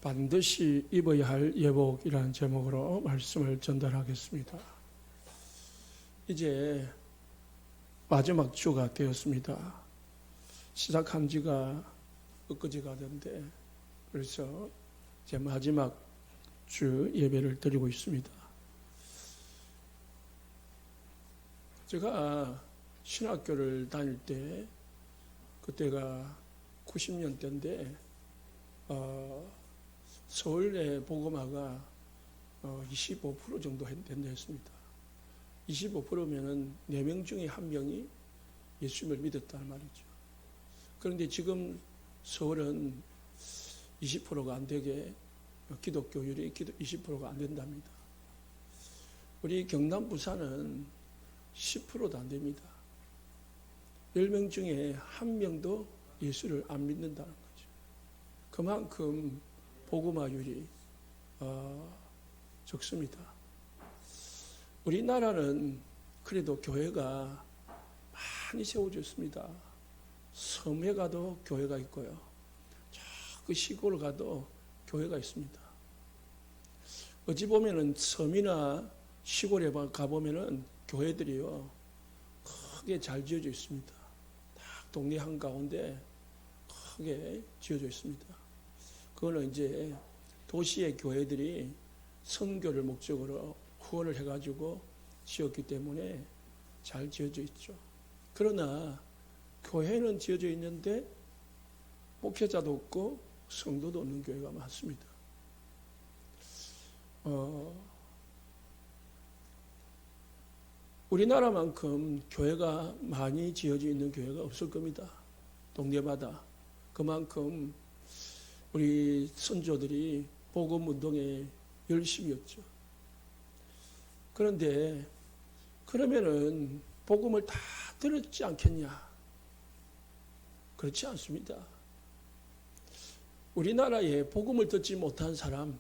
반드시 입어야 할 예복이라는 제목으로 말씀을 전달하겠습니다. 이제 마지막 주가 되었습니다. 시작한 지가 엊그제가 된데 그래서 이제 마지막 주 예배를 드리고 있습니다. 제가 신학교를 다닐 때 그때가 90년대인데 서울의 복음화가 25% 정도 된다 했습니다. 25%면은 4명 중에 1명이 예수님을 믿었다는 말이죠. 그런데 지금 서울은 20%가 안 되게 기독교율이 20%가 안 된답니다. 우리 경남 부산은 10%도 안 됩니다. 10명 중에 1명도 예수를 안 믿는다는 거죠. 그만큼 복음화율이 적습니다. 우리나라는 그래도 교회가 많이 세워졌습니다. 섬에 가도 교회가 있고요. 그 시골 가도 교회가 있습니다. 어찌 보면은 섬이나 시골에 가보면은 교회들이요 크게 잘 지어져 있습니다. 딱 동네 한가운데 크게 지어져 있습니다. 그거는 이제 도시의 교회들이 선교를 목적으로 후원을 해가지고 지었기 때문에 잘 지어져 있죠. 그러나 교회는 지어져 있는데 목회자도 없고 성도도 없는 교회가 많습니다. 우리나라만큼 교회가 많이 지어져 있는 교회가 없을 겁니다. 동네마다. 그만큼 우리 선조들이 복음 운동에 열심이었죠. 그런데 그러면은 복음을 다 들었지 않겠냐? 그렇지 않습니다. 우리나라에 복음을 듣지 못한 사람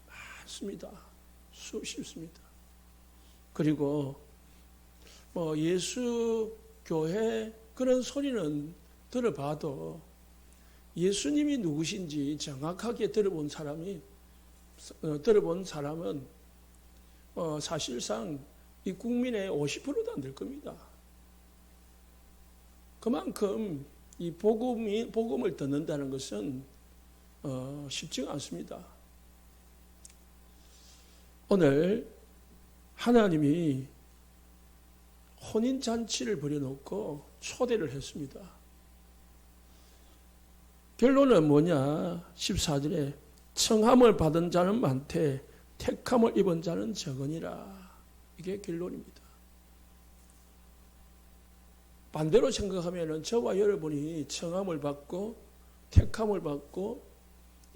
많습니다. 수십습니다. 그리고 예수 교회 그런 소리는 들어봐도 예수님이 누구신지 정확하게 들어본 사람은 사실상 이 국민의 50%도 안 될 겁니다. 그만큼 이 복음을 듣는다는 것은 쉽지가 않습니다. 오늘 하나님이 혼인잔치를 벌여놓고 초대를 했습니다. 결론은 뭐냐? 14절에 청함을 받은 자는 많되 택함을 입은 자는 적으니라. 이게 결론입니다. 반대로 생각하면 저와 여러분이 청함을 받고 택함을 받고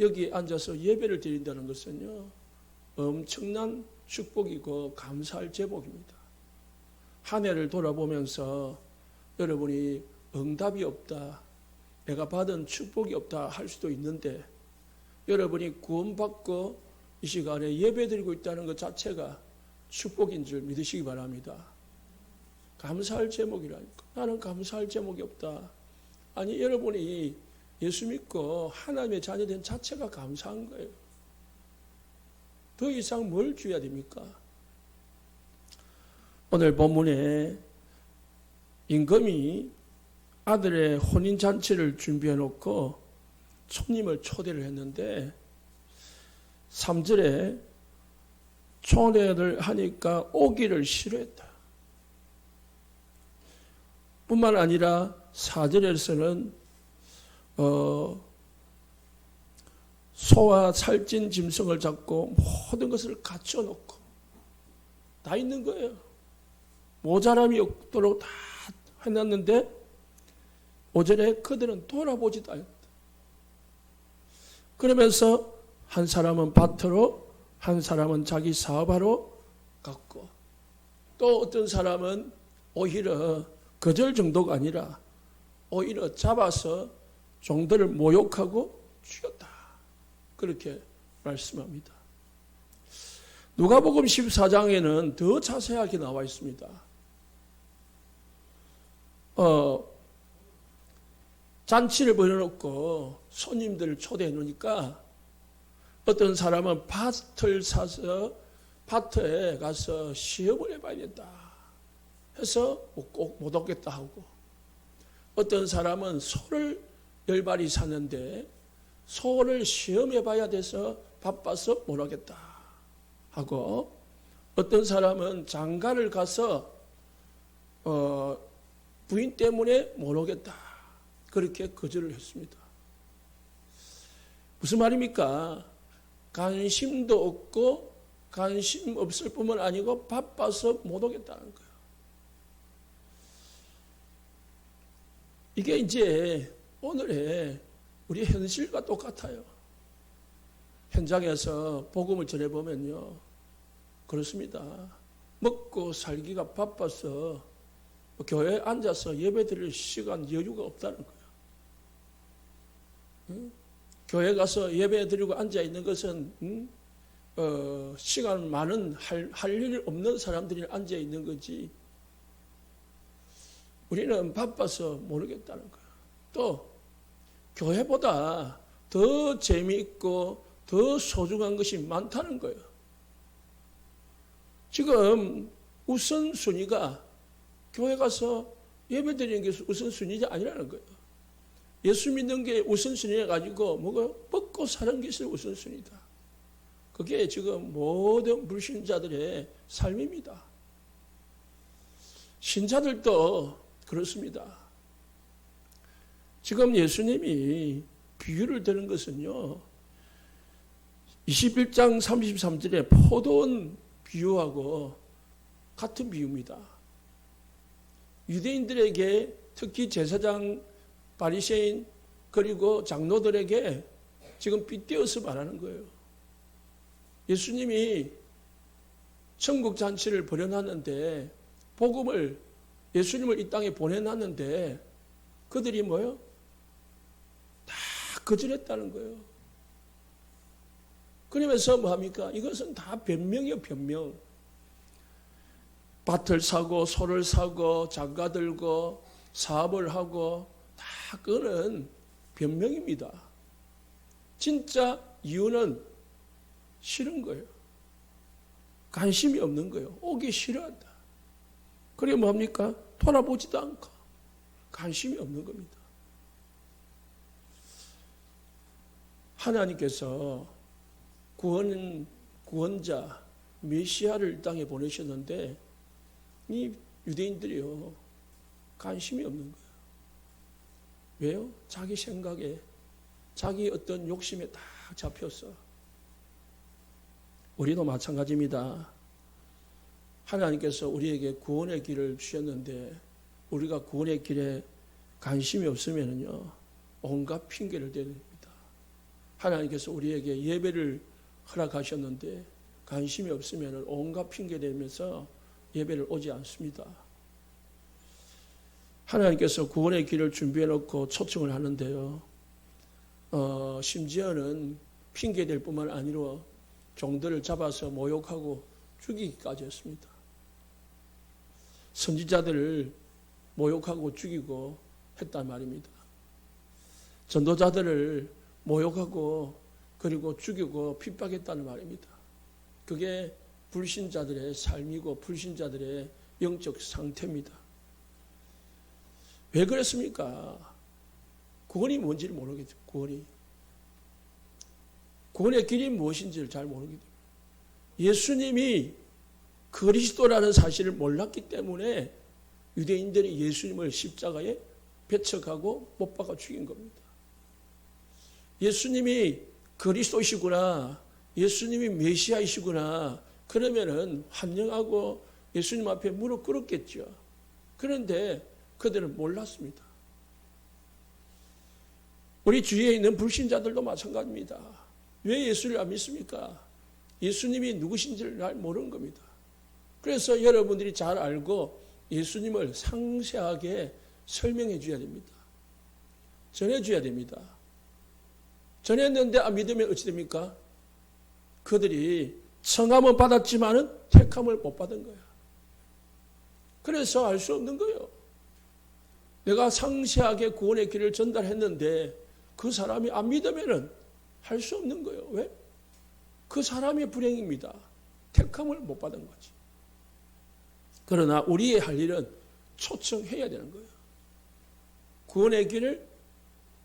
여기 앉아서 예배를 드린다는 것은요 엄청난 축복이고 감사할 제목입니다. 한 해를 돌아보면서 여러분이 응답이 없다, 내가 받은 축복이 없다 할 수도 있는데 여러분이 구원받고 이 시간에 예배드리고 있다는 것 자체가 축복인 줄 믿으시기 바랍니다. 감사할 제목이라니까. 나는 감사할 제목이 없다. 아니 여러분이 예수 믿고 하나님의 자녀된 자체가 감사한 거예요. 더 이상 뭘 줘야 됩니까? 오늘 본문에 임금이 아들의 혼인잔치를 준비해 놓고 손님을 초대를 했는데 3절에 초대를 하니까 오기를 싫어했다. 뿐만 아니라 4절에서는 소와 살찐 짐승을 잡고 모든 것을 갖춰놓고 다 있는 거예요. 모자람이 없도록 다 해놨는데 5절에 그들은 돌아보지도 않았다. 그러면서 한 사람은 밭으로, 한 사람은 자기 사업하러 갔고 또 어떤 사람은 오히려 거절 정도가 아니라 오히려 잡아서 종들을 모욕하고 죽였다. 그렇게 말씀합니다. 누가복음 14장에는 더 자세하게 나와 있습니다. 잔치를 벌여놓고 손님들을 초대해 놓으니까 어떤 사람은 밭을 사서 밭에 가서 시험을 해봐야겠다 해서 꼭 못 오겠다 하고, 어떤 사람은 소를 10마리 샀는데 소를 시험해봐야 돼서 바빠서 못 오겠다 하고, 어떤 사람은 장가를 가서 부인 때문에 못 오겠다 그렇게 거절을 했습니다. 무슨 말입니까? 관심도 없고 관심 없을 뿐만 아니고 바빠서 못 오겠다는 거예요. 이게 이제 오늘의 우리 현실과 똑같아요. 현장에서 복음을 전해보면요, 그렇습니다. 먹고 살기가 바빠서 교회에 앉아서 예배 드릴 시간, 여유가 없다는 거예요. 교회 가서 예배 드리고 앉아 있는 것은 시간 많은 할 일 없는 사람들이 앉아 있는 거지, 우리는 바빠서 모르겠다는 거예요. 또 교회보다 더 재미있고 더 소중한 것이 많다는 거예요. 지금 우선순위가 교회 가서 예배 드리는 게 우선순위가 아니라는 거예요. 예수 믿는 게 우선순위에 가지고 먹고 사는 것이 우선순위다. 그게 지금 모든 불신자들의 삶입니다. 신자들도 그렇습니다. 지금 예수님이 비유를 드는 것은요, 21장 33절에 포도원 비유하고 같은 비유입니다. 유대인들에게, 특히 제사장, 바리새인 그리고 장로들에게 지금 빗대어서 말하는 거예요. 예수님이 천국 잔치를 벌여놨는데, 복음을, 예수님을 이 땅에 보내놨는데 그들이 뭐요? 다 거절했다는 거예요. 그러면서 뭐합니까? 이것은 다 변명이에요, 변명. 밭을 사고 소를 사고 장가 들고 사업을 하고 다 그거는 변명입니다. 진짜 이유는 싫은 거예요. 관심이 없는 거예요. 오기 싫어한다. 그래 뭐합니까? 돌아보지도 않고 관심이 없는 겁니다. 하나님께서 구원자 메시아를 이 땅에 보내셨는데 이 유대인들이요, 관심이 없는 거예요. 왜요? 자기 생각에, 자기 어떤 욕심에 딱 잡혔어. 우리도 마찬가지입니다. 하나님께서 우리에게 구원의 길을 주셨는데 우리가 구원의 길에 관심이 없으면요, 온갖 핑계를 대립니다. 하나님께서 우리에게 예배를 허락하셨는데 관심이 없으면 온갖 핑계 대면서 예배를 오지 않습니다. 하나님께서 구원의 길을 준비해 놓고 초청을 하는데요, 심지어는 핑계 댈 뿐만 아니라 종들을 잡아서 모욕하고 죽이기까지 했습니다. 선지자들을 모욕하고 죽이고 했단 말입니다. 전도자들을 모욕하고 그리고 죽이고 핍박했다는 말입니다. 그게 불신자들의 삶이고 불신자들의 영적 상태입니다. 왜 그랬습니까? 구원이 뭔지를 모르겠죠. 구원의 길이 무엇인지를 잘 모르기 때문에, 예수님이 그리스도라는 사실을 몰랐기 때문에 유대인들이 예수님을 십자가에 배척하고 못 박아 죽인 겁니다. 예수님이 그리스도이시구나, 예수님이 메시아이시구나, 그러면은 환영하고 예수님 앞에 무릎 꿇었겠죠. 그런데 그들은 몰랐습니다. 우리 주위에 있는 불신자들도 마찬가지입니다. 왜 예수를 안 믿습니까? 예수님이 누구신지를 잘 모르는 겁니다. 그래서 여러분들이 잘 알고 예수님을 상세하게 설명해 줘야 됩니다. 전해줘야 됩니다. 전했는데 안 믿으면 어찌 됩니까? 그들이 청함은 받았지만은 택함을 못 받은 거야. 그래서 알 수 없는 거예요. 내가 상세하게 구원의 길을 전달했는데 그 사람이 안 믿으면은 할 수 없는 거예요. 왜? 그 사람의 불행입니다. 택함을 못 받은 거지. 그러나 우리의 할 일은 초청해야 되는 거예요. 구원의 길을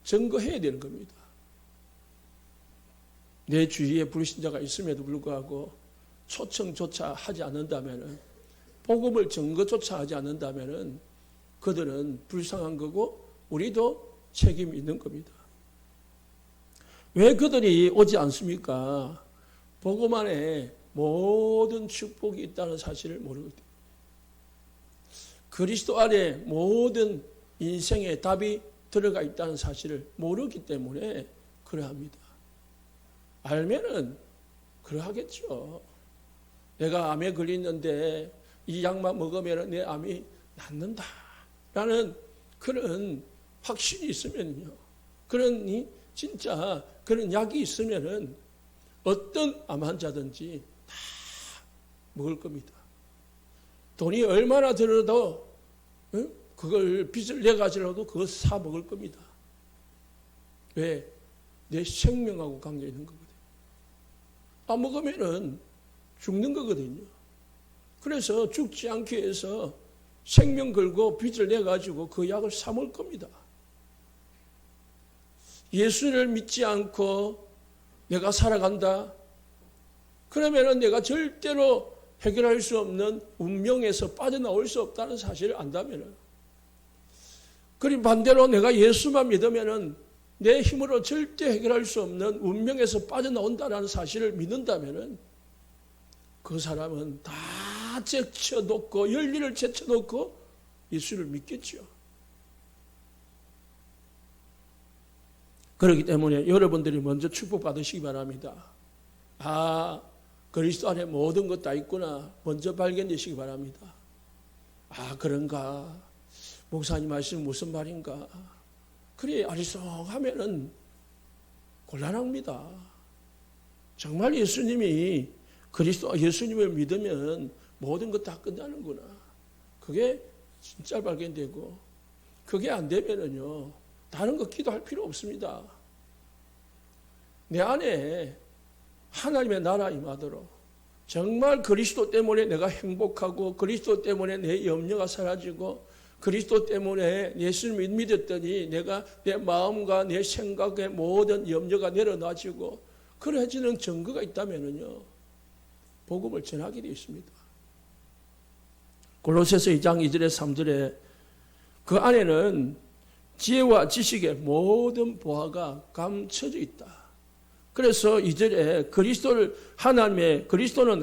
증거해야 되는 겁니다. 내 주위에 불신자가 있음에도 불구하고 초청조차 하지 않는다면, 복음을 증거조차 하지 않는다면 그들은 불쌍한 거고 우리도 책임이 있는 겁니다. 왜 그들이 오지 않습니까? 복음 안에 모든 축복이 있다는 사실을 모르기 때문에, 그리스도 안에 모든 인생의 답이 들어가 있다는 사실을 모르기 때문에 그러합니다. 알면은 그러하겠죠. 내가 암에 걸렸는데 이 약만 먹으면 내 암이 낫는다라는 그런 확신이 있으면요, 진짜 그런 약이 있으면은 어떤 암 환자든지 다 먹을 겁니다. 돈이 얼마나 들어도 그걸 빚을 내 가지고라도 그거 사 먹을 겁니다. 왜? 내 생명하고 관계 있는 거거든요. 안 먹으면은 죽는 거거든요. 그래서 죽지 않기 위해서 생명 걸고 빚을 내 가지고 그 약을 사 먹을 겁니다. 예수를 믿지 않고 내가 살아간다. 그러면은 내가 절대로 해결할 수 없는 운명에서 빠져나올 수 없다는 사실을 안다면은, 그리고 반대로 내가 예수만 믿으면은 내 힘으로 절대 해결할 수 없는 운명에서 빠져나온다는 사실을 믿는다면은 그 사람은 다 제쳐놓고, 열리를 제쳐놓고 예수를 믿겠죠. 그렇기 때문에 여러분들이 먼저 축복받으시기 바랍니다. 아, 그리스도 안에 모든 것 다 있구나. 먼저 발견되시기 바랍니다. 아, 그런가? 목사님 말씀 무슨 말인가? 그래, 아리송하면은 곤란합니다. 정말 예수님이 예수님을 믿으면 모든 것 다 끝나는구나. 그게 진짜 발견되고, 그게 안 되면은요, 다른 거 기도할 필요 없습니다. 내 안에 하나님의 나라 임하도록, 정말 그리스도 때문에 내가 행복하고, 그리스도 때문에 내 염려가 사라지고, 그리스도 때문에 예수님을 믿었더니 내가 내 마음과 내 생각의 모든 염려가 내려놔지고 그래지는 증거가 있다면요, 복음을 전하게 되어 있습니다. 골로새서 2장 2절에 3절에 그 안에는 지혜와 지식의 모든 보화가 감춰져 있다. 그래서 2절에 그리스도는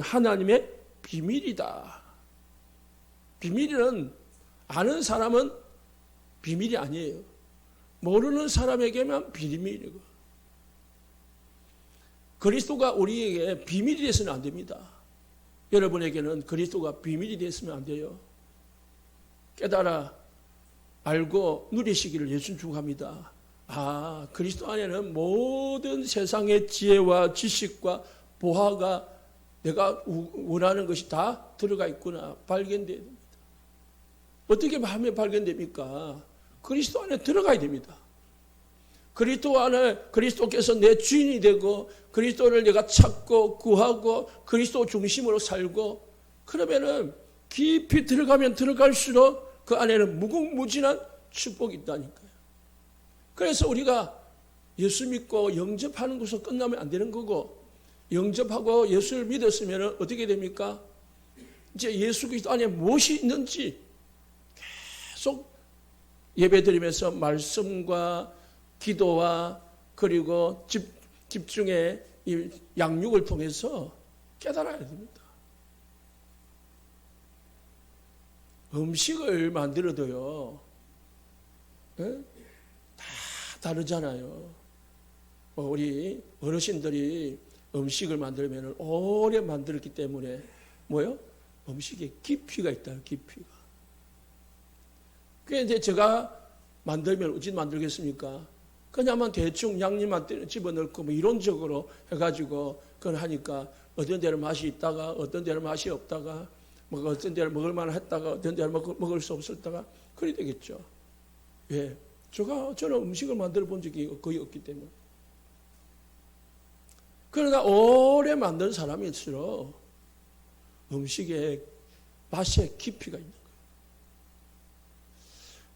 하나님의 비밀이다. 비밀은 아는 사람은 비밀이 아니에요. 모르는 사람에게만 비밀이고, 그리스도가 우리에게 비밀이 되어서는 안 됩니다. 여러분에게는 그리스도가 비밀이 되었으면 안 돼요. 깨달아 알고 누리시기를 예수 축복합니다. 아, 그리스도 안에는 모든 세상의 지혜와 지식과 보화가 내가 원하는 것이 다 들어가 있구나 발견돼야 됩니다. 어떻게 마음에 발견됩니까? 그리스도 안에 들어가야 됩니다. 그리스도 안에 그리스도께서 내 주인이 되고 그리스도를 내가 찾고 구하고 그리스도 중심으로 살고, 그러면은 깊이 들어가면 들어갈수록 그 안에는 무궁무진한 축복이 있다니까요. 그래서 우리가 예수 믿고 영접하는 것으로 끝나면 안 되는 거고, 영접하고 예수를 믿었으면 어떻게 됩니까? 이제 예수 그리스도 안에 무엇이 있는지 계속 예배드리면서 말씀과 기도와 그리고 집중의 이 양육을 통해서 깨달아야 됩니다. 음식을 만들어도요, 다 다르잖아요. 우리 어르신들이 음식을 만들면 오래 만들었기 때문에 음식에 깊이가 있다, 깊이가. 그게 이제 제가 만들면 어찌 만들겠습니까? 그냥만 대충 양념만 집어넣고 이론적으로 해가지고 그걸 하니까 어떤 데는 맛이 있다가 어떤 데는 맛이 없다가 어떤 데는 먹을만 했다가 어떤 데는 먹을 수 없었다가 그래 되겠죠. 왜? 저는 음식을 만들어 본 적이 거의 없기 때문에. 그러나 오래 만든 사람일수록 음식의 맛에 깊이가 있는 거예요.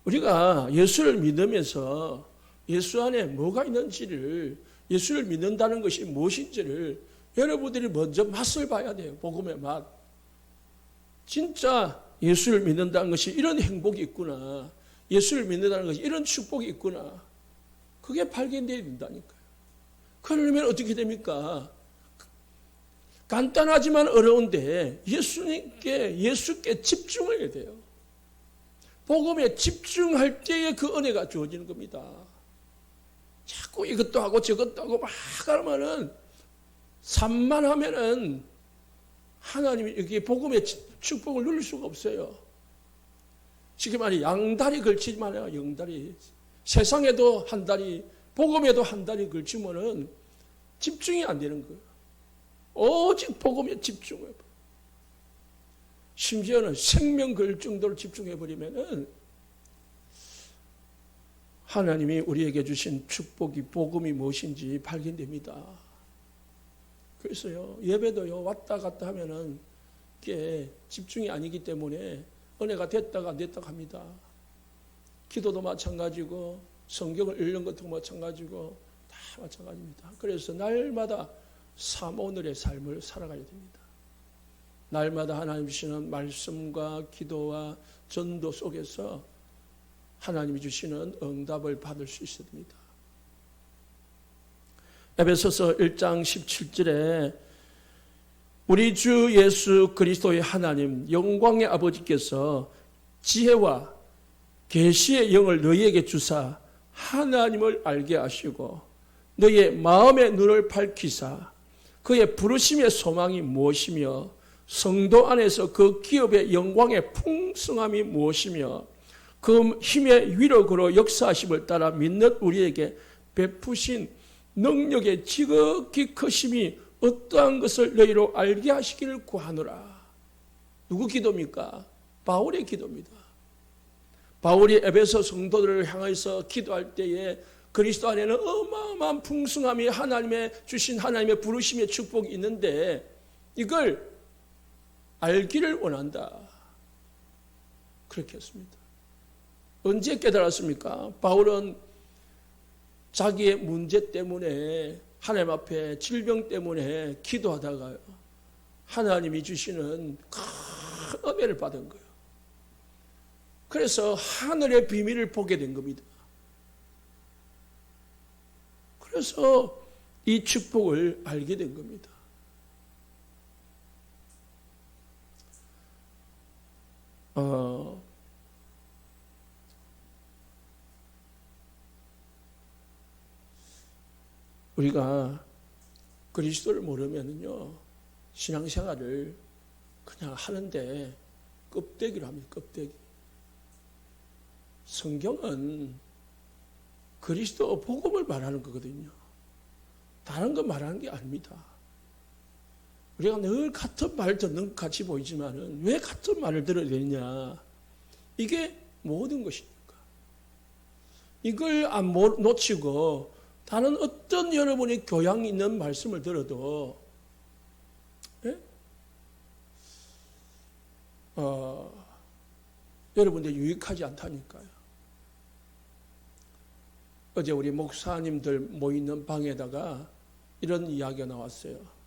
우리가 예수를 믿으면서 예수 안에 뭐가 있는지를, 예수를 믿는다는 것이 무엇인지를 여러분들이 먼저 맛을 봐야 돼요. 복음의 맛. 진짜 예수를 믿는다는 것이 이런 행복이 있구나. 예수를 믿는다는 것이 이런 축복이 있구나. 그게 발견되어야 된다니까요. 그러려면 어떻게 됩니까? 간단하지만 어려운데 예수께 집중해야 돼요. 복음에 집중할 때에 그 은혜가 주어지는 겁니다. 자꾸 이것도 하고 저것도 하고 막 하면은 산만하면은 하나님이 여기 복음의 축복을 누릴 수가 없어요. 지금 말이 양다리 걸치지 말아요. 양다리. 세상에도 한 다리, 복음에도 한 다리 걸치면은 집중이 안 되는 거예요. 오직 복음에 집중해요. 심지어는 생명 걸 정도로 집중해버리면은 하나님이 우리에게 주신 축복이, 복음이 무엇인지 발견됩니다. 그래서요, 예배도요, 왔다 갔다 하면은 이게 집중이 아니기 때문에 은혜가 됐다가 안 됐다가 합니다. 기도도 마찬가지고, 성경을 읽는 것도 마찬가지고, 다 마찬가지입니다. 그래서 날마다 오늘의 삶을 살아가야 됩니다. 날마다 하나님 주시는 말씀과 기도와 전도 속에서 하나님이 주시는 응답을 받을 수 있어야 됩니다. 에베소서 1장 17절에 우리 주 예수 그리스도의 하나님 영광의 아버지께서 지혜와 계시의 영을 너희에게 주사 하나님을 알게 하시고 너희의 마음의 눈을 밝히사 그의 부르심의 소망이 무엇이며 성도 안에서 그 기업의 영광의 풍성함이 무엇이며 그 힘의 위력으로 역사하심을 따라 믿는 우리에게 베푸신 능력의 지극히 크심이 어떠한 것을 너희로 알게 하시기를 구하노라. 누구 기도입니까? 바울의 기도입니다. 바울이 에베소 성도들을 향해서 기도할 때에 그리스도 안에는 어마어마한 풍성함이 하나님의 주신 하나님의 부르심의 축복이 있는데 이걸 알기를 원한다. 그렇게 했습니다. 언제 깨달았습니까? 바울은 자기의 문제 때문에 하나님 앞에 질병 때문에 기도하다가 하나님이 주시는 큰 은혜를 받은 거예요. 그래서 하늘의 비밀을 보게 된 겁니다. 그래서 이 축복을 알게 된 겁니다. 우리가 그리스도를 모르면요, 신앙생활을 그냥 하는데 껍데기로 합니다. 껍데기. 성경은 그리스도 복음을 말하는 거거든요. 다른 거 말하는 게 아닙니다. 우리가 늘 같은 말 듣는 것 같이 보이지만은 왜 같은 말을 들어야 되느냐? 이게 모든 것이니까. 이걸 안 놓치고 다른 어떤 여러분이 교양 있는 말씀을 들어도 여러분들 유익하지 않다니까요. 어제 우리 목사님들 모이는 방에다가 이런 이야기가 나왔어요.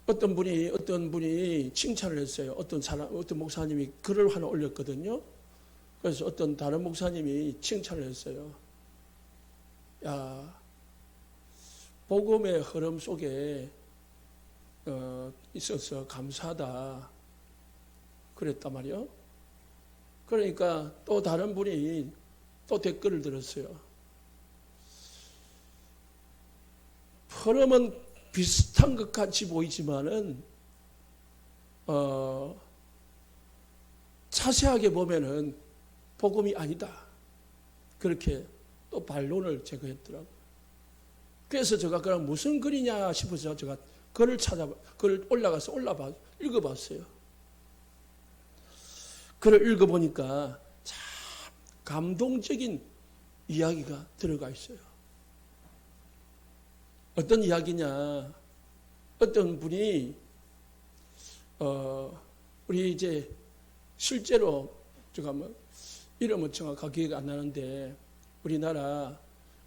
어떤 분이 칭찬을 했어요. 어떤 목사님이 글을 하나 올렸거든요. 그래서 어떤 다른 목사님이 칭찬을 했어요. 야, 복음의 흐름 속에 있어서 감사하다. 그랬단 말이요. 그러니까 또 다른 분이 또 댓글을 들었어요. 흐름은 비슷한 것 같이 보이지만은 자세하게 보면은 복음이 아니다. 그렇게 또 반론을 제거했더라고요. 그래서 제가 그럼 무슨 글이냐 싶어서 제가 글을 올라가서 읽어봤어요. 글을 읽어보니까 참 감동적인 이야기가 들어가 있어요. 어떤 이야기냐? 어떤 분이 우리 이제 실제로 제가 뭐 이름은 정확하게 기억이 안 나는데 우리나라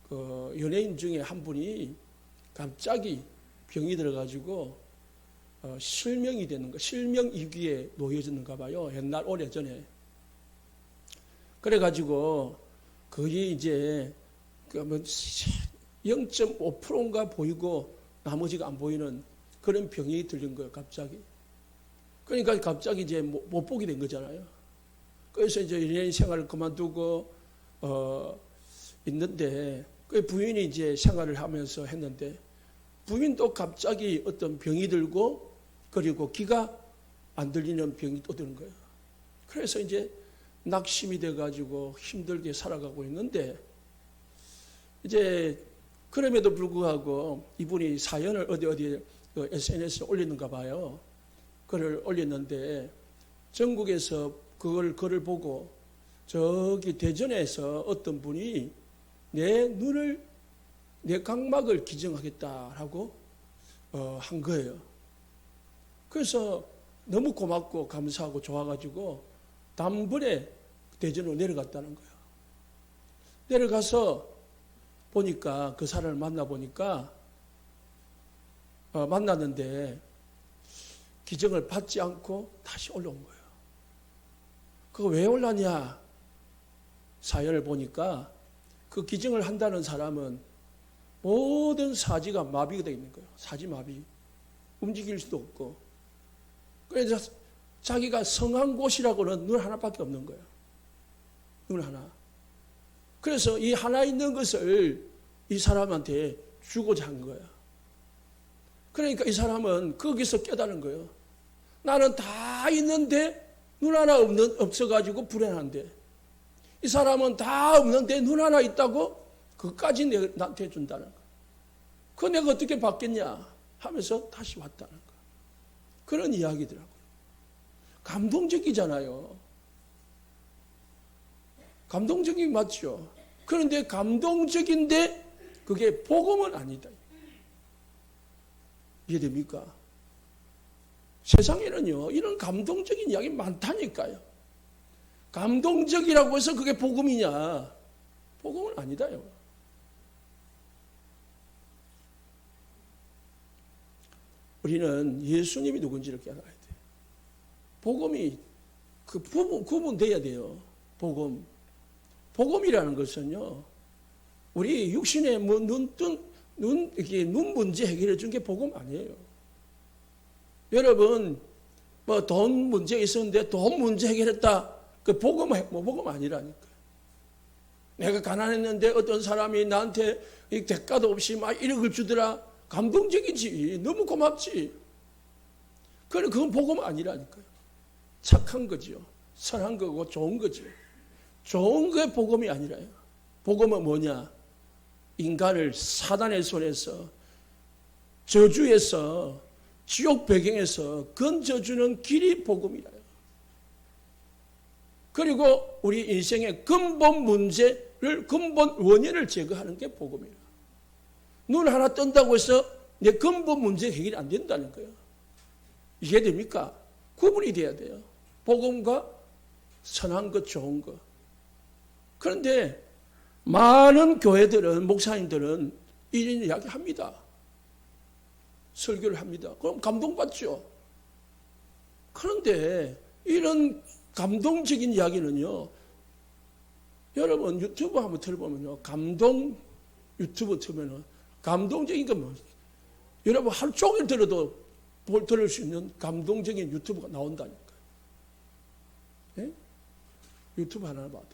그 연예인 중에 한 분이 갑자기 병이 들어가지고 실명이 되는 거, 실명 위기에 놓여졌는가 봐요. 옛날 오래전에. 그래가지고 거의 이제 그 0.5%인가 보이고 나머지가 안 보이는 그런 병이 들린 거예요. 갑자기. 그러니까 갑자기 이제 못 보게 된 거잖아요. 그래서 이제 연예인 생활을 그만두고 있는데 그 부인이 이제 생활을 하면서 했는데 부인도 갑자기 어떤 병이 들고 그리고 귀가 안 들리는 병이 또 드는 거예요. 그래서 이제 낙심이 돼가지고 힘들게 살아가고 있는데 이제 그럼에도 불구하고 이분이 사연을 어디 그 SNS에 올리는가 봐요. 글을 올렸는데 전국에서 그걸 글을 보고 저기 대전에서 어떤 분이 내 눈을 내 각막을 기증하겠다라고 한 거예요. 그래서 너무 고맙고 감사하고 좋아가지고 단번에 대전으로 내려갔다는 거예요. 내려가서 보니까 그 사람을 만나보니까 만났는데 기증을 받지 않고 다시 올라온 거예요. 그거 왜 올랐냐? 사연을 보니까 그 기증을 한다는 사람은 모든 사지가 마비가 되어 있는 거예요. 사지 마비. 움직일 수도 없고. 그래서 자기가 성한 곳이라고는 눈 하나밖에 없는 거예요. 눈 하나. 그래서 이 하나 있는 것을 이 사람한테 주고자 한 거예요. 그러니까 이 사람은 거기서 깨달은 거예요. 나는 다 있는데 눈 하나 없어가지고 불안한데 이 사람은 다 없는데 눈 하나 있다고 그것까지 나한테 준다는 거예요. 그거 내가 어떻게 받겠냐 하면서 다시 왔다는 거예요. 그런 이야기더라고요. 감동적이잖아요. 감동적인 맞죠? 그런데 감동적인데 그게 복음은 아니다. 이해됩니까? 세상에는요, 이런 감동적인 이야기 많다니까요. 감동적이라고 해서 그게 복음이냐? 복음은 아니다요. 우리는 예수님이 누군지를 깨달아야 돼요. 복음이 그 구분돼야 돼요. 복음. 복음이라는 것은요, 우리 육신의 눈 문제 해결해 준 게 복음 아니에요. 여러분, 뭐 돈 문제 있었는데 돈 문제 해결했다. 그 복음 아니라니까. 내가 가난했는데 어떤 사람이 나한테 대가도 없이 막 1억을 주더라. 감동적이지. 너무 고맙지. 그건 복음 아니라니까요. 착한 거지요. 선한 거고 좋은 거지요. 좋은 게 복음이 아니라요. 복음은 뭐냐? 인간을 사단의 손에서 저주에서 지옥 배경에서 건져주는 길이 복음이라요. 그리고 우리 인생의 근본 문제를 근본 원인을 제거하는 게 복음이에요. 눈 하나 뜬다고 해서 내 근본 문제 해결이 안 된다는 거예요. 이해됩니까? 구분이 돼야 돼요. 복음과 선한 것, 좋은 것. 그런데 많은 교회들은, 목사님들은 이런 이야기 합니다. 설교를 합니다. 그럼 감동받죠. 그런데 이런 감동적인 이야기는요, 여러분 유튜브 한번 들어보면요, 감동 유튜브 틀면은 감동적인 건 뭐예요? 여러분 하루 종일 들어도 들을 수 있는 감동적인 유튜브가 나온다니까요. 네? 유튜브 하나 봐도.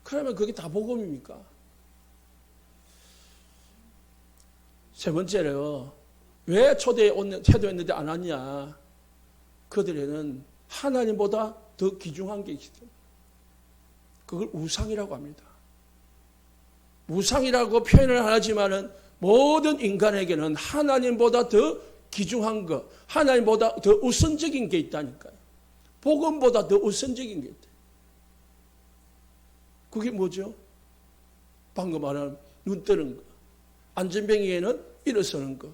그러면 그게 다 복음입니까? 세 번째로 왜 초대했는데 안 왔냐? 그들에는 하나님보다 더 귀중한 게 있기 때문에 그걸 우상이라고 합니다. 우상이라고 표현을 하지만은 모든 인간에게는 하나님보다 더 귀중한 것, 하나님보다 더 우선적인 게 있다니까요. 복음보다 더 우선적인 게 있다. 그게 뭐죠? 방금 말한 눈 뜨는 거. 안전뱅이에는 일어서는 거,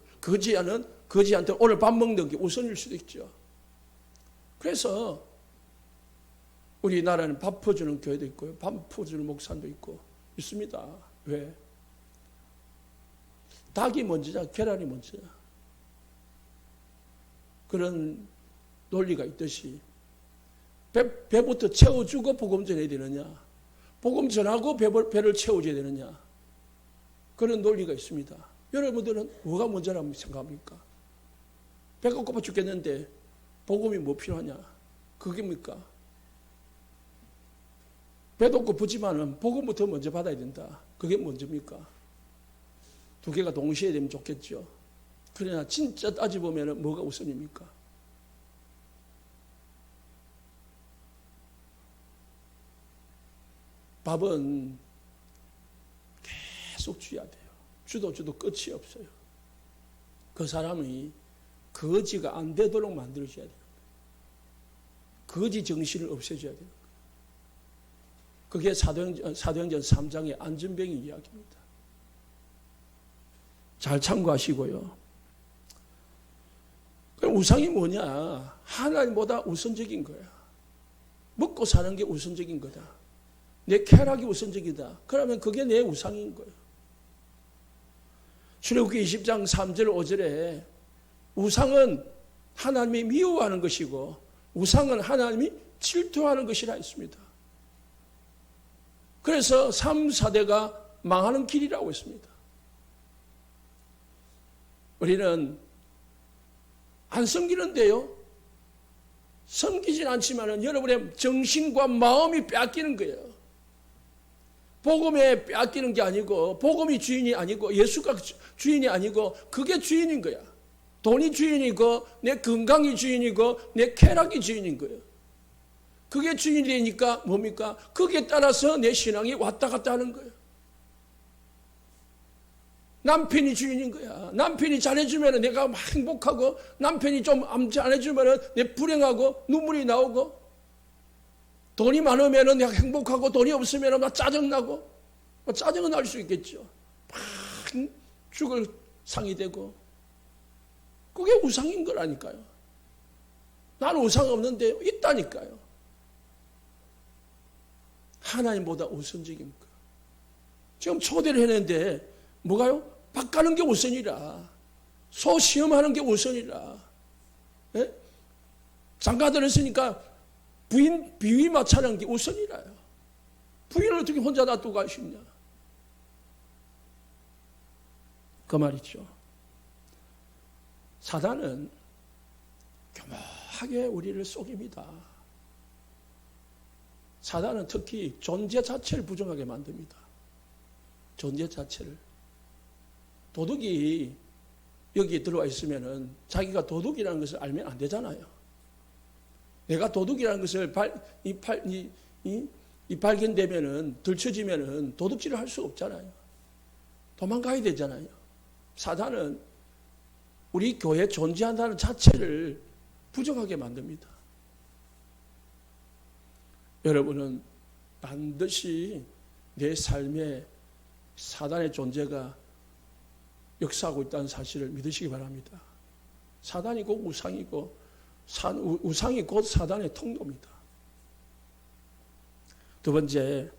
거지한테 오늘 밥 먹는 게 우선일 수도 있죠. 그래서 우리나라는 밥 퍼주는 교회도 있고요, 밥 퍼주는 목사도 있고 있습니다. 왜? 닭이 먼저냐 계란이 먼저냐 그런 논리가 있듯이 배부터 채워주고 복음 전해야 되느냐, 복음 전하고 배를 채워줘야 되느냐, 그런 논리가 있습니다. 여러분들은 뭐가 먼저라고 생각합니까? 배가 고파 죽겠는데 복음이 뭐 필요하냐, 그게입니까? 배도 고프지만은 복음부터 먼저 받아야 된다, 그게 먼저입니까? 두 개가 동시에 되면 좋겠죠. 그러나 진짜 따져보면 뭐가 우선입니까? 밥은 계속 줘야 돼요. 주도 끝이 없어요. 그 사람이 거지가 안 되도록 만들어줘야 돼요. 거지 정신을 없애줘야 돼요. 그게 사도행전 3장의 안전뱅이 이야기입니다. 잘 참고하시고요. 그럼 우상이 뭐냐? 하나님보다 우선적인 거야. 먹고 사는 게 우선적인 거다. 내 쾌락이 우선적이다. 그러면 그게 내 우상인 거예요. 출애굽기 20장 3절 5절에 우상은 하나님이 미워하는 것이고 우상은 하나님이 질투하는 것이라 했습니다. 그래서 3, 4대가 망하는 길이라고 했습니다. 우리는 안 섬기는데요, 섬기진 않지만 여러분의 정신과 마음이 빼앗기는 거예요. 복음에 빼앗기는 게 아니고, 복음이 주인이 아니고, 예수가 주인이 아니고, 그게 주인인 거야. 돈이 주인이고, 내 건강이 주인이고, 내 쾌락이 주인인 거예요. 그게 주인이 되니까 뭡니까? 거기에 따라서 내 신앙이 왔다 갔다 하는 거예요. 남편이 주인인 거야. 남편이 잘해주면 내가 막 행복하고, 남편이 좀 잘해주면 내 불행하고 눈물이 나오고, 돈이 많으면 내가 행복하고, 돈이 없으면 나 짜증나고, 짜증은 날 수 있겠죠. 막 죽을 상이 되고, 그게 우상인 거라니까요. 나는 우상 없는데 있다니까요. 하나님보다 우선적인 거. 지금 초대를 했는데 뭐가요? 밥 가는 게 우선이라. 소 시험하는 게 우선이라. 예? 장가들을 쓰니까 부인 비위 마찰하는 게 우선이라요. 부인을 어떻게 혼자 놔두고 가시냐. 그 말이죠. 사단은 교묘하게 우리를 속입니다. 사단은 특히 존재 자체를 부정하게 만듭니다. 존재 자체를. 도둑이 여기에 들어와 있으면은 자기가 도둑이라는 것을 알면 안 되잖아요. 내가 도둑이라는 것을 발견되면은, 들춰지면은 도둑질을 할 수 없잖아요. 도망가야 되잖아요. 사단은 우리 교회에 존재한다는 자체를 부정하게 만듭니다. 여러분은 반드시 내 삶에 사단의 존재가 역사하고 있다는 사실을 믿으시기 바랍니다. 사단이 곧 우상이고, 우상이 곧 사단의 통로입니다. 두 번째,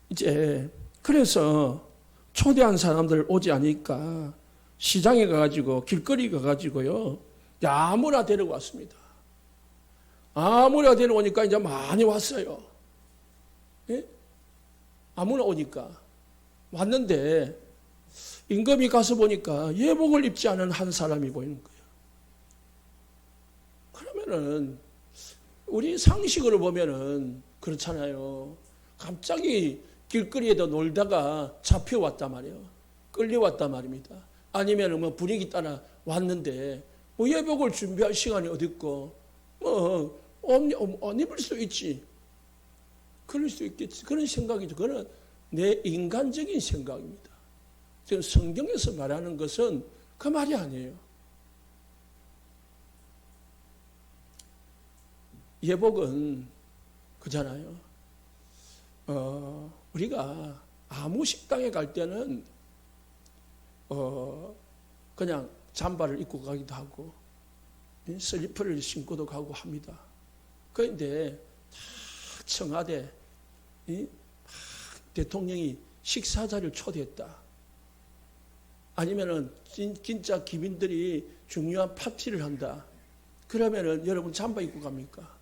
이제 그래서 초대한 사람들 오지 않으니까 시장에 가가지고 길거리 가가지고요, 아무나 데려왔습니다. 아무나 데려오니까 이제 많이 왔어요. 예? 아무나 오니까 왔는데 임금이 가서 보니까 예복을 입지 않은 한 사람이 보이는 거예요. 그러면은 우리 상식으로 보면은 그렇잖아요. 갑자기 길거리에도 놀다가 잡혀왔단 말이에요. 끌려왔단 말입니다. 아니면 뭐 분위기 따라 왔는데 뭐 예복을 준비할 시간이 어디 있고 뭐 안 입을 수 있지. 그럴 수 있겠지. 그런 생각이죠. 그건 내 인간적인 생각입니다. 지금 성경에서 말하는 것은 그 말이 아니에요. 예복은 그잖아요. 우리가 아무 식당에 갈 때는 그냥 잠바를 입고 가기도 하고 슬리퍼를 신고도 가고 합니다. 그런데 다 청와대 대통령이 식사 자리를 초대했다. 아니면은 진짜 기민들이 중요한 파티를 한다. 그러면은 여러분 잠바 입고 갑니까?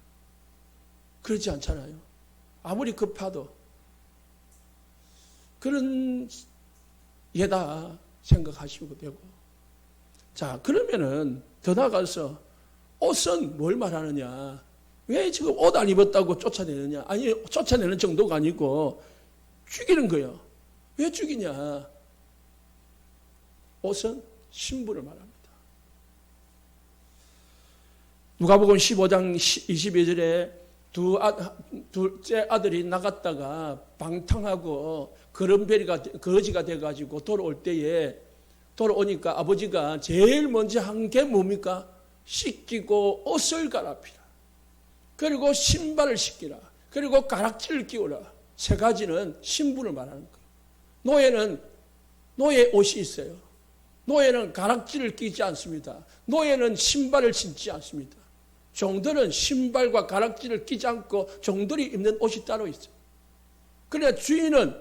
그렇지 않잖아요. 아무리 급하도 그런 예다 생각하시면 되고. 자, 그러면은 더 나아가서 옷은 뭘 말하느냐? 왜 지금 옷 안 입었다고 쫓아내느냐? 아니, 쫓아내는 정도가 아니고 죽이는 거예요. 왜 죽이냐? 옷은 신분을 말합니다. 누가복음 15장 22절에 둘째 아들이 나갔다가 방탕하고 거지가 돼가지고 돌아오니까 아버지가 제일 먼저 한 게 뭡니까? 씻기고 옷을 갈아입히라. 그리고 신발을 신기라. 그리고 가락지를 끼우라. 세 가지는 신분을 말하는 거예요. 노예 옷이 있어요. 노예는 가락지를 끼지 않습니다. 노예는 신발을 신지 않습니다. 종들은 신발과 가락지를 끼지 않고 종들이 입는 옷이 따로 있어요. 그래야 주인은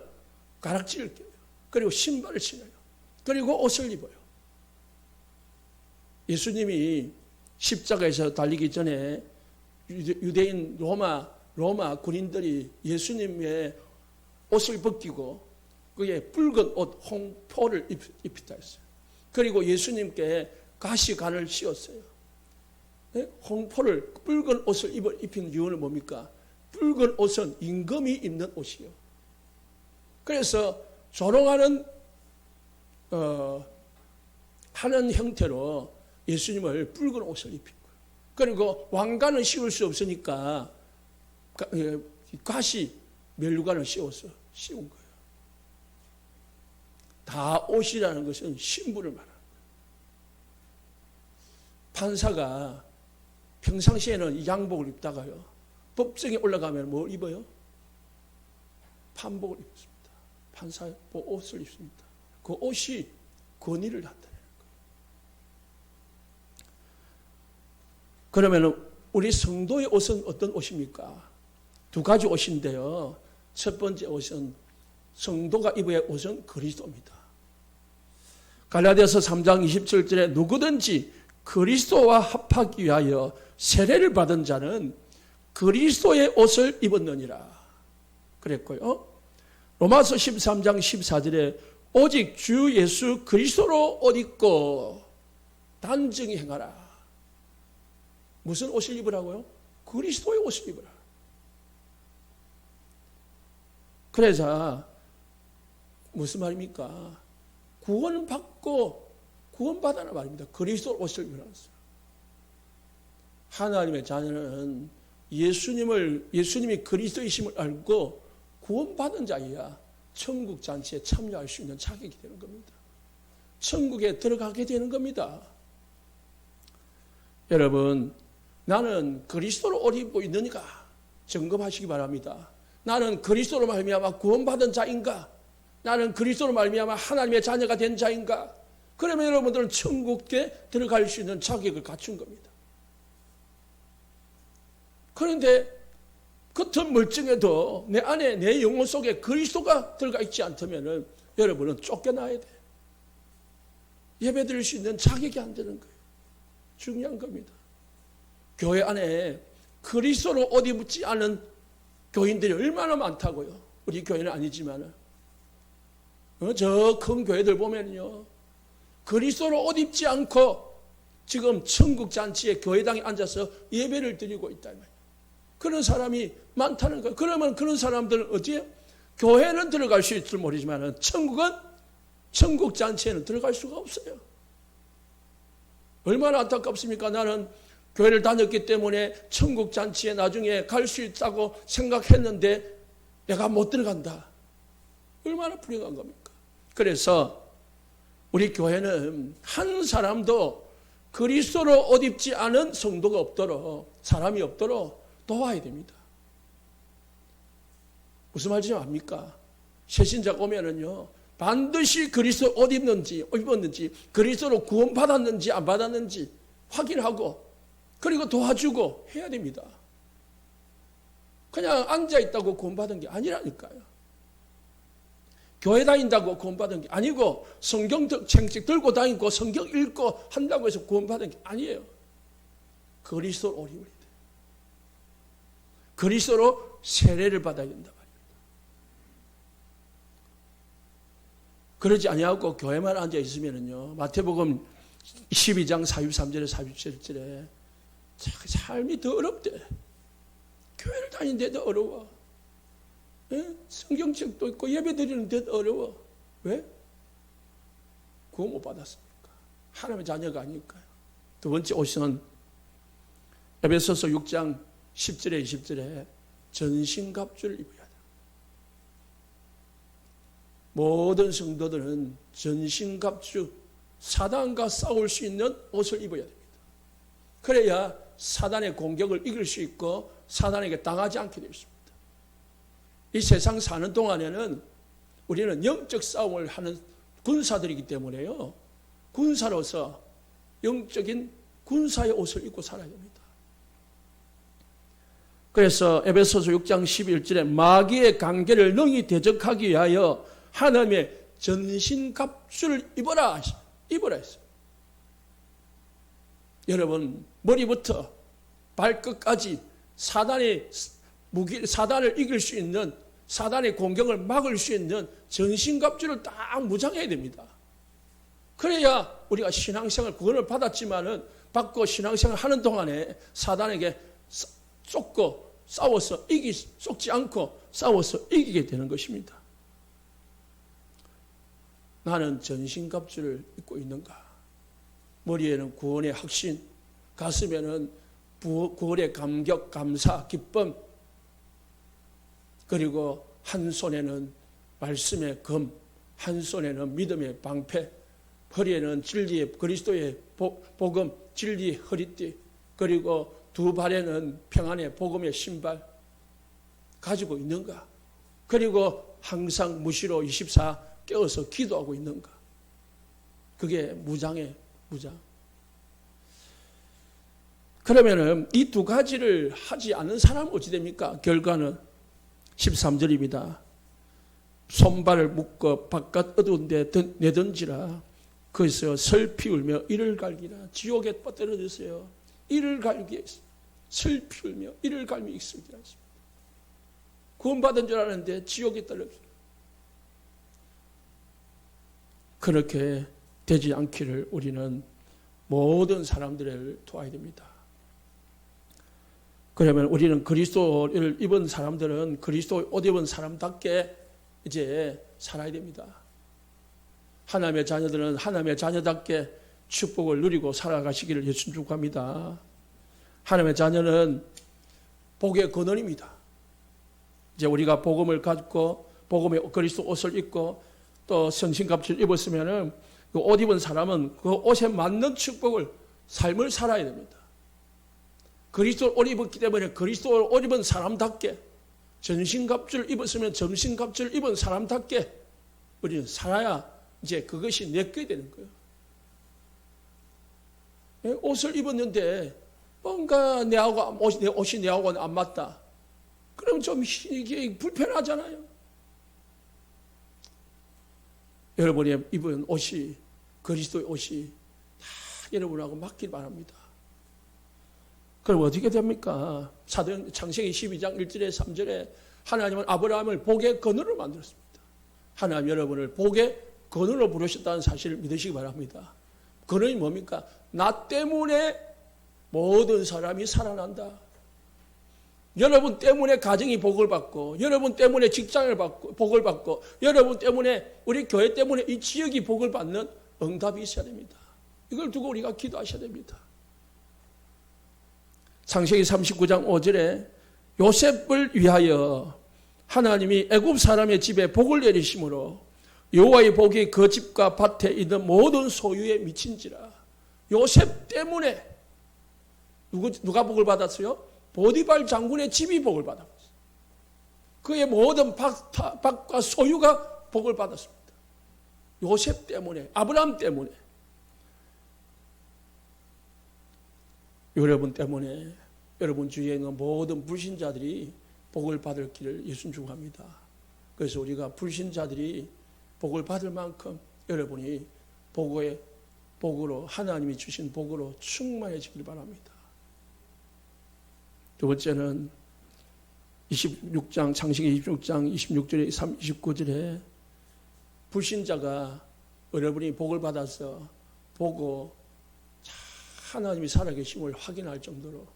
가락지를 껴요. 그리고 신발을 신어요. 그리고 옷을 입어요. 예수님이 십자가에서 달리기 전에 유대인 로마 군인들이 예수님의 옷을 벗기고 그게 붉은 옷 홍포를 입히다 했어요. 그리고 예수님께 가시관을 씌웠어요. 홍포를 붉은 옷을 입힌 이유는 뭡니까? 붉은 옷은 임금이 입는 옷이요. 그래서 조롱하는 하는 형태로 예수님을 붉은 옷을 입힌 거예요. 그리고 왕관은 씌울 수 없으니까 가시 멸류관을 씌운 거예요. 다 옷이라는 것은 신분을 말하는 거예요. 판사가 평상시에는 양복을 입다가요, 법정에 올라가면 뭘 입어요? 판복을 입습니다. 판사 옷을 입습니다. 그 옷이 권위를 나타내는 거예요. 그러면 우리 성도의 옷은 어떤 옷입니까? 두 가지 옷인데요. 첫 번째 옷은 성도가 입어야 할 옷은 그리스도입니다. 갈라디아서 3장 27절에 누구든지 그리스도와 합하기 위하여 세례를 받은 자는 그리스도의 옷을 입었느니라 그랬고요. 로마서 13장 14절에 오직 주 예수 그리스도로 옷 입고 단정히 행하라. 무슨 옷을 입으라고요? 그리스도의 옷을 입으라. 그래서 무슨 말입니까? 구원받아라 말입니다. 그리스도 옷을 입으라서. 하나님의 자녀는 예수님이 그리스도이심을 알고 구원받은 자이야 천국 잔치에 참여할 수 있는 자격이 되는 겁니다. 천국에 들어가게 되는 겁니다. 여러분, 나는 그리스도로 옷 입고 있느니까 점검하시기 바랍니다. 나는 그리스도로 말미암아 구원받은 자인가? 나는 그리스도로 말미암아 하나님의 자녀가 된 자인가? 그러면 여러분들은 천국에 들어갈 수 있는 자격을 갖춘 겁니다. 그런데 겉은 멀쩡해도 내 안에 내 영혼 속에 그리스도가 들어가 있지 않다면 여러분은 쫓겨나야 돼요. 예배 드릴 수 있는 자격이 안 되는 거예요. 중요한 겁니다. 교회 안에 그리스도로 옷 입지 않은 교인들이 얼마나 많다고요. 우리 교회는 아니지만 저 큰 교회들 보면요, 그리스도로 옷 입지 않고 지금 천국 잔치에 교회당에 앉아서 예배를 드리고 있다 말이에요. 그런 사람이 많다는 거예요. 그러면 그런 사람들은 어찌 교회는 들어갈 수 있을 모르지만 천국 잔치에는 들어갈 수가 없어요. 얼마나 안타깝습니까? 나는 교회를 다녔기 때문에 천국 잔치에 나중에 갈 수 있다고 생각했는데 내가 못 들어간다. 얼마나 불행한 겁니까? 그래서 우리 교회는 한 사람도 그리스도로 옷 입지 않은 성도가 없도록, 사람이 없도록 도와야 됩니다. 무슨 말인지 압니까? 새신자가 오면은요, 반드시 그리스도 옷 입었는지 그리스도로 구원받았는지 안 받았는지 확인하고 그리고 도와주고 해야 됩니다. 그냥 앉아있다고 구원받은 게 아니라니까요. 교회 다닌다고 구원받은 게 아니고 성경 책씩 들고 다니고 성경 읽고 한다고 해서 구원받은 게 아니에요. 그리스도로 옷 입어야 돼요. 그리스도로 세례를 받아야 된다 말입니다. 그러지 아니하고 교회만 앉아 있으면요, 마태복음 12장 43절에 47절에 삶이 더 어렵대. 교회를 다니는데도 어려워. 예? 성경책도 있고 예배 드리는데도 어려워. 왜? 구원 못 받았으니까. 하나님의 자녀가 아닐까요? 두 번째 옷은 에베소서 6장 10절에 20절에 전신갑주를 입어야 돼. 모든 성도들은 전신갑주, 사단과 싸울 수 있는 옷을 입어야 됩니다. 그래야 사단의 공격을 이길 수 있고 사단에게 당하지 않게 되어 있습니다. 이 세상 사는 동안에는 우리는 영적 싸움을 하는 군사들이기 때문에요. 군사로서 영적인 군사의 옷을 입고 살아야 됩니다. 그래서 에베소서 6장 11절에 마귀의 관계를 능히 대적하기 위하여 하나님의 전신갑주를 입어라 했어요. 여러분, 머리부터 발끝까지 사단을 이길 수 있는, 사단의 공격을 막을 수 있는 전신갑주를 딱 무장해야 됩니다. 그래야 우리가 신앙생활 구원을 받았지만은 받고 신앙생활 하는 동안에 사단에게 쏟지 않고 싸워서 이기게 되는 것입니다. 나는 전신갑주를 입고 있는가? 머리에는 구원의 확신, 가슴에는 구원의 감격, 감사, 기쁨, 그리고 한 손에는 말씀의 검, 한 손에는 믿음의 방패, 허리에는 진리의 그리스도의 복음, 진리의 허리띠, 그리고 두 발에는 평안의 복음의 신발 가지고 있는가? 그리고 항상 무시로 24 깨어서 기도하고 있는가? 그게 무장의 무장. 그러면은 이 두 가지를 하지 않는 사람은 어찌 됩니까? 결과는 13절입니다. 손발을 묶어 바깥 어두운 데 내던지라. 거기서 슬피 울며 이를 갈기라. 지옥에 빠뜨려주세요. 이를 갈기에 슬피 울며 이를 갈며 익숙이라 했습니다. 구원받은 줄 알았는데 지옥에 떨어졌어요. 그렇게 되지 않기를 우리는 모든 사람들을 도와야 됩니다. 그러면 우리는 그리스도를 입은 사람들은 그리스도 옷 입은 사람답게 이제 살아야 됩니다. 하나님의 자녀들은 하나님의 자녀답게 축복을 누리고 살아가시기를 예수 축복합니다. 하나님의 자녀는 복의 근원입니다. 이제 우리가 복음을 갖고 복음의 그리스도 옷을 입고 또 성신갑주를 입었으면은 그 옷 입은 사람은 그 옷에 맞는 축복을 삶을 살아야 됩니다. 그리스도 옷 입었기 때문에 그리스도 옷 입은 사람답게 전신갑주를 입었으면 전신갑주를 입은 사람답게 우리는 살아야 이제 그것이 내게 되는 거예요. 옷을 입었는데 뭔가 내 옷이 내하고는 안 맞다. 그럼 좀 이게 불편하잖아요. 여러분이 입은 옷이 그리스도의 옷이 다 여러분하고 맞길 바랍니다. 그럼 어떻게 됩니까? 창세기 12장 1절에 3절에 하나님은 아브라함을 복의 근원으로 만들었습니다. 하나님 여러분을 복의 근원으로 부르셨다는 사실을 믿으시기 바랍니다. 근원이 뭡니까? 나 때문에 모든 사람이 살아난다. 여러분 때문에 가정이 복을 받고, 여러분 때문에 직장을 받고, 복을 받고, 여러분 때문에, 우리 교회 때문에 이 지역이 복을 받는 응답이 있어야 됩니다. 이걸 두고 우리가 기도하셔야 됩니다. 창세기 39장 5절에 요셉을 위하여 하나님이 애굽 사람의 집에 복을 내리심으로 여호와의 복이 그 집과 밭에 있는 모든 소유에 미친지라. 요셉 때문에 누가 복을 받았어요? 보디발 장군의 집이 복을 받았어요. 그의 모든 밭과 소유가 복을 받았습니다. 요셉 때문에, 아브라함 때문에, 여러분 때문에, 여러분 주위에 있는 모든 불신자들이 복을 받을 길을 예수님 축복합니다. 그래서 우리가 불신자들이 복을 받을 만큼 여러분이 복으로, 하나님이 주신 복으로 충만해지길 바랍니다. 두 번째는 26장, 창세기 26장 26절에 29절에 불신자가 여러분이 복을 받아서 보고 하나님이 살아계심을 확인할 정도로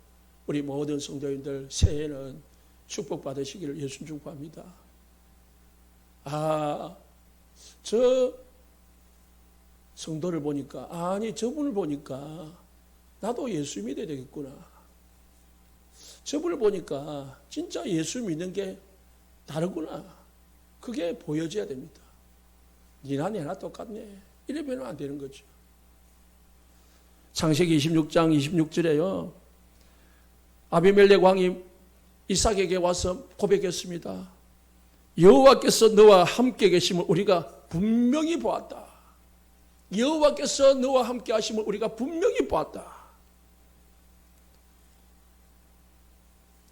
우리 모든 성도인들 새해에는 축복받으시기를 예수님 축복합니다. 저 성도를 보니까, 저분을 보니까 나도 예수 믿어야 되겠구나. 저분을 보니까 진짜 예수 믿는 게 다르구나. 그게 보여져야 됩니다. 니나 내나 똑같네. 이러면 안 되는 거죠. 창세기 26장 26절에요. 아비멜렉 왕이 이삭에게 와서 고백했습니다. 여호와께서 너와 함께 계심을 우리가 분명히 보았다. 여호와께서 너와 함께 하심을 우리가 분명히 보았다.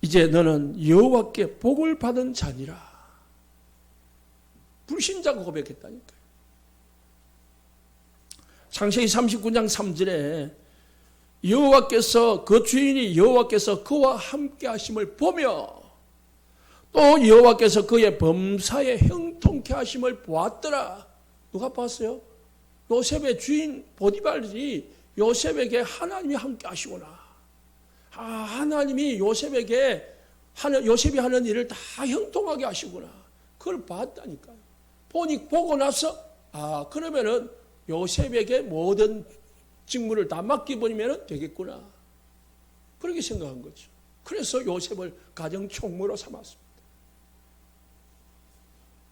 이제 너는 여호와께 복을 받은 자니라. 불신자가 고백했다니까요. 창세기 39장 3절에 여호와께서 그 주인이 여호와께서 그와 함께 하심을 보며 또 여호와께서 그의 범사에 형통케 하심을 보았더라. 누가 봤어요? 요셉의 주인 보디발이 요셉에게 하나님이 함께 하시구나. 하나님이 요셉이 하는 일을 다 형통하게 하시구나. 그걸 봤다니까요. 보고 나서 그러면은 요셉에게 모든 직무를 다 맡겨버리면 되겠구나. 그렇게 생각한 거죠. 그래서 요셉을 가정 총무로 삼았습니다.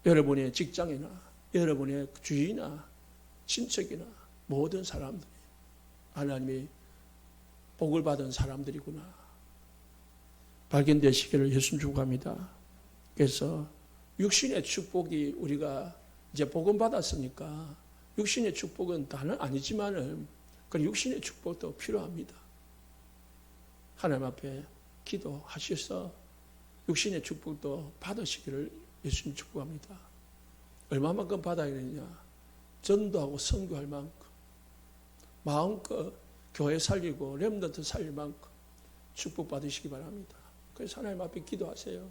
여러분의 직장이나 여러분의 주위나 친척이나 모든 사람들이 하나님이 복을 받은 사람들이구나. 발견되시기를 예수님 축복합니다. 그래서 육신의 축복이 우리가 이제 복음 받았으니까 육신의 축복은 다는 아니지만은 그 육신의 축복도 필요합니다. 하나님 앞에 기도하셔서 육신의 축복도 받으시기를 예수님 축복합니다. 얼마만큼 받아야 되느냐? 전도하고 선교할 만큼 마음껏 교회 살리고 렘넌트 살릴 만큼 축복받으시기 바랍니다. 그래서 하나님 앞에 기도하세요.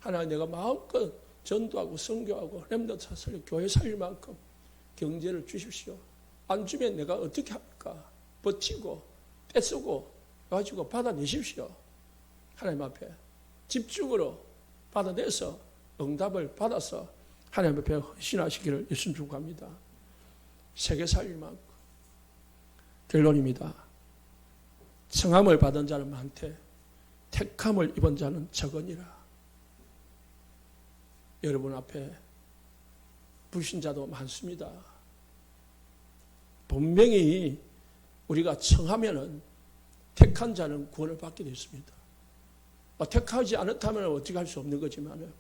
하나님, 내가 마음껏 전도하고 선교하고 렘넌트 살리고 교회 살릴 만큼 경제를 주십시오. 안 주면 내가 어떻게 합니까? 버티고 떼쓰고 가지고 받아내십시오. 하나님 앞에 집중으로 받아내서 응답을 받아서 하나님 앞에 헌신하시기를 예수님 축복합니다. 세계 살릴 만큼. 결론입니다. 청함을 받은 자는 많되 택함을 입은 자는 적으니라. 여러분 앞에 불신자도 많습니다. 분명히 우리가 청하면은 택한 자는 구원을 받게 됐습니다. 택하지 않았다면 어떻게 할 수 없는 거지만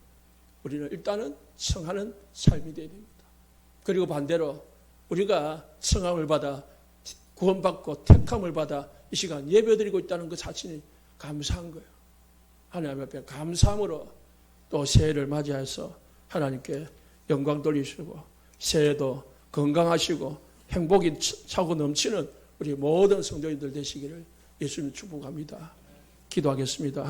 우리는 일단은 청하는 삶이 되어야 됩니다. 그리고 반대로 우리가 청함을 받아 구원받고 택함을 받아 이 시간 예배드리고 있다는 것 자체는 감사한 거예요. 하나님 앞에 감사함으로 또 새해를 맞이해서 하나님께 영광 돌리시고 새해도 건강하시고 행복이 차고 넘치는 우리 모든 성도인들 되시기를 예수님 축복합니다. 기도하겠습니다.